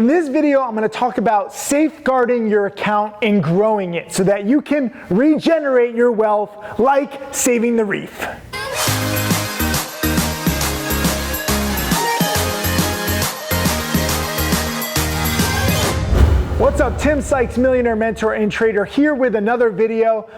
In this video, I'm going to talk about safeguarding your account and growing it so that you can regenerate your wealth like saving the reef. What's up, Tim Sykes, millionaire mentor and trader, here with another video.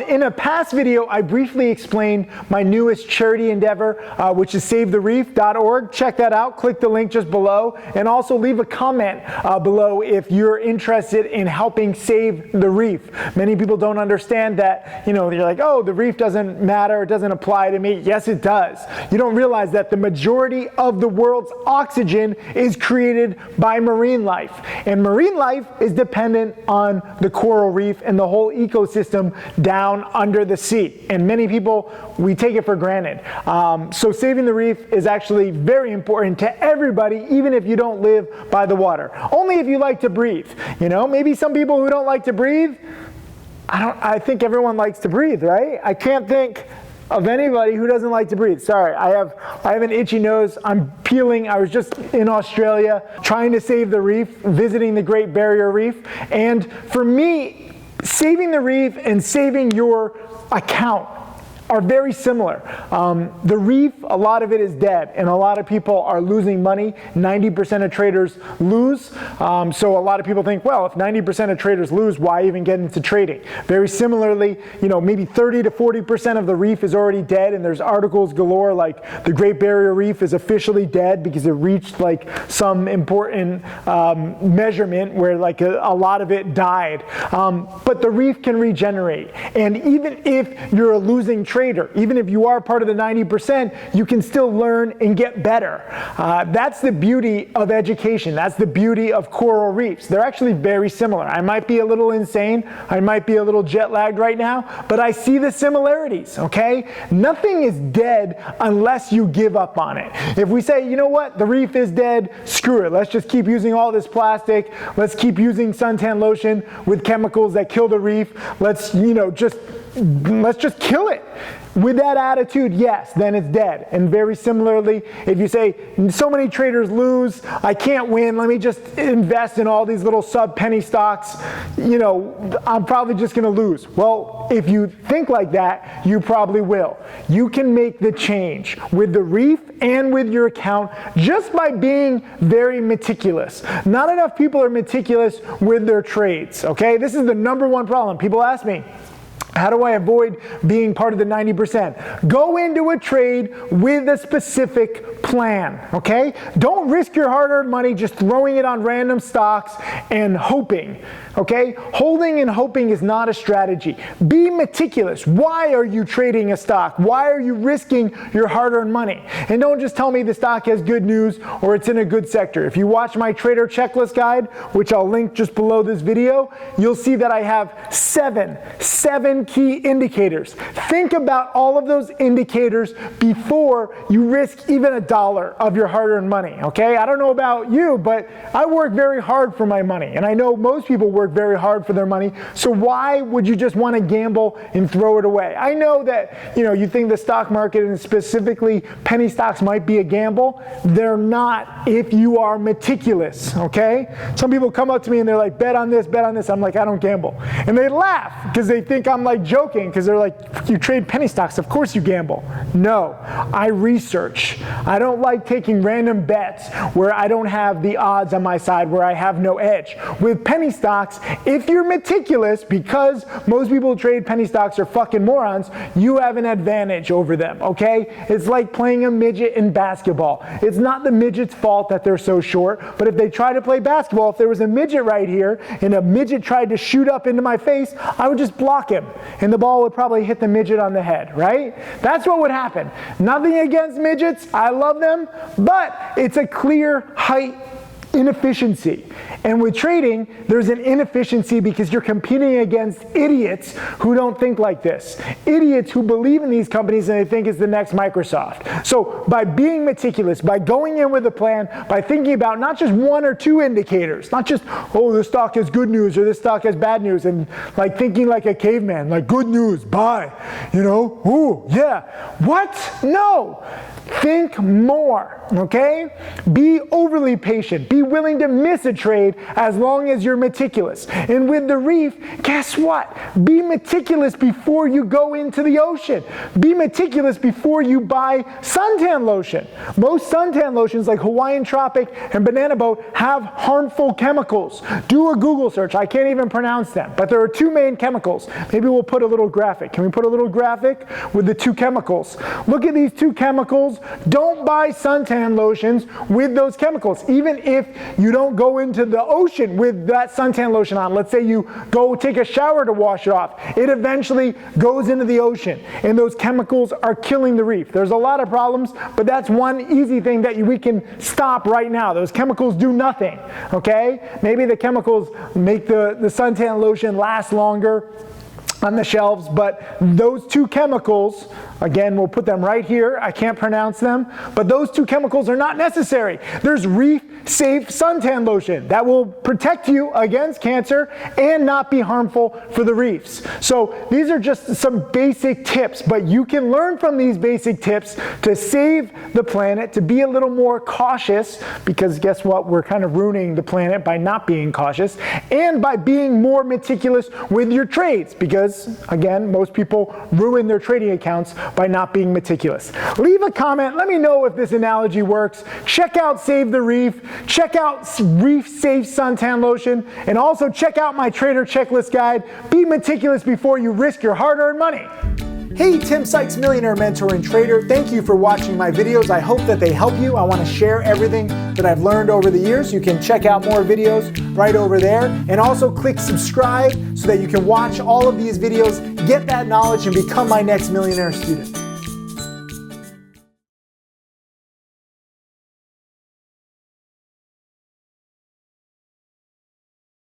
In a past video, I briefly explained my newest charity endeavor, which is SaveTheReef.org. Check that out, click the link just below, and also leave a comment below if you're interested in helping save the reef. Many people don't understand that, you're like, oh, the reef doesn't matter, it doesn't apply to me. Yes, it does. You don't realize that the majority of the world's oxygen is created by marine life, and marine life is dependent on the coral reef and the whole ecosystem down under the sea. And many people, we take it for granted. So saving the reef is actually very important to everybody, even if you don't live by the water. Only if you like to breathe. Maybe some people who don't like to breathe, I think everyone likes to breathe, right? I can't think of anybody who doesn't like to breathe. Sorry, I have an itchy nose. I'm peeling. I was just in Australia trying to save the reef, visiting the Great Barrier Reef. And for me, saving the reef and saving your account are very similar. The reef, a lot of it is dead, and a lot of people are losing money. 90% of traders lose. So a lot of people think, well, if 90% of traders lose, why even get into trading? Very similarly, maybe 30 to 40% of the reef is already dead, and there's articles galore like the Great Barrier Reef is officially dead because it reached like some important measurement where like a lot of it died. But the reef can regenerate, and even if you're a losing trader, even if you are part of the 90%, you can still learn and get better. That's the beauty of education. That's the beauty of coral reefs. They're actually very similar. I might be a little insane. I might be a little jet lagged right now, but I see the similarities, okay? Nothing is dead unless you give up on it. If we say, you know what, the reef is dead, screw it. Let's just keep using all this plastic. Let's keep using suntan lotion with chemicals that kill the reef. Let's just kill it. With that attitude, yes, then it's dead. And very similarly, if you say, so many traders lose, I can't win, let me just invest in all these little sub-penny stocks, I'm probably just gonna lose. Well, if you think like that, you probably will. You can make the change with the reef and with your account just by being very meticulous. Not enough people are meticulous with their trades, okay? This is the number one problem. People ask me, how do I avoid being part of the 90%? Go into a trade with a specific plan, okay? Don't risk your hard-earned money just throwing it on random stocks and hoping, okay? Holding and hoping is not a strategy. Be meticulous. Why are you trading a stock? Why are you risking your hard-earned money? And don't just tell me the stock has good news or it's in a good sector. If you watch my trader checklist guide, which I'll link just below this video, you'll see that I have seven key indicators. Think about all of those indicators before you risk even $1 of your hard-earned money, okay? I don't know about you, but I work very hard for my money, and I know most people work very hard for their money, so why would you just want to gamble and throw it away? I know that, you think the stock market and specifically penny stocks might be a gamble. They're not if you are meticulous, okay? Some people come up to me and they're like, bet on this, bet on this. I'm like, I don't gamble. And they laugh because they think I'm like joking, because they're like, you trade penny stocks, of course you gamble. No, I research. I don't like taking random bets where I don't have the odds on my side, where I have no edge. With penny stocks, if you're meticulous, because most people who trade penny stocks are fucking morons, you have an advantage over them, okay? It's like playing a midget in basketball. It's not the midget's fault that they're so short, but if they try to play basketball, if there was a midget right here and a midget tried to shoot up into my face, I would just block him, and the ball would probably hit the midget on the head, right? That's what would happen. Nothing against midgets, I love them, but it's a clear height inefficiency. And with trading, there's an inefficiency because you're competing against idiots who don't think like this. Idiots who believe in these companies and they think it's the next Microsoft. So by being meticulous, by going in with a plan, by thinking about not just one or two indicators, not just, oh, this stock has good news or this stock has bad news, and like thinking like a caveman, like good news, buy, ooh, yeah. What? No. Think more, okay? Be overly patient. Be willing to miss a trade as long as you're meticulous. And with the reef, guess what? Be meticulous before you go into the ocean. Be meticulous before you buy suntan lotion. Most suntan lotions like Hawaiian Tropic and Banana Boat have harmful chemicals. Do a Google search. I can't even pronounce them, but there are two main chemicals. Maybe we'll put a little graphic. Can we put a little graphic with the two chemicals? Look at these two chemicals. Don't buy suntan lotions with those chemicals, even if you don't go into the ocean with that suntan lotion on. Let's say you go take a shower to wash it off. It eventually goes into the ocean, and those chemicals are killing the reef. There's a lot of problems, but that's one easy thing that we can stop right now. Those chemicals do nothing, okay? Maybe the chemicals make the suntan lotion last longer on the shelves, but those two chemicals, again, we'll put them right here. I can't pronounce them, but those two chemicals are not necessary. There's reef safe suntan lotion that will protect you against cancer and not be harmful for the reefs. So these are just some basic tips, but you can learn from these basic tips to save the planet, to be a little more cautious, because guess what? We're kind of ruining the planet by not being cautious, and by being more meticulous with your trades, because again, most people ruin their trading accounts by not being meticulous. Leave a comment. Let me know if this analogy works. Check out Save the Reef. Check out Reef Safe Suntan Lotion. And also check out my Trader Checklist Guide. Be meticulous before you risk your hard-earned money. Hey, Tim Sykes, millionaire mentor and trader. Thank you for watching my videos. I hope that they help you. I want to share everything that I've learned over the years. You can check out more videos right over there. And also click subscribe so that you can watch all of these videos, get that knowledge, and become my next millionaire student.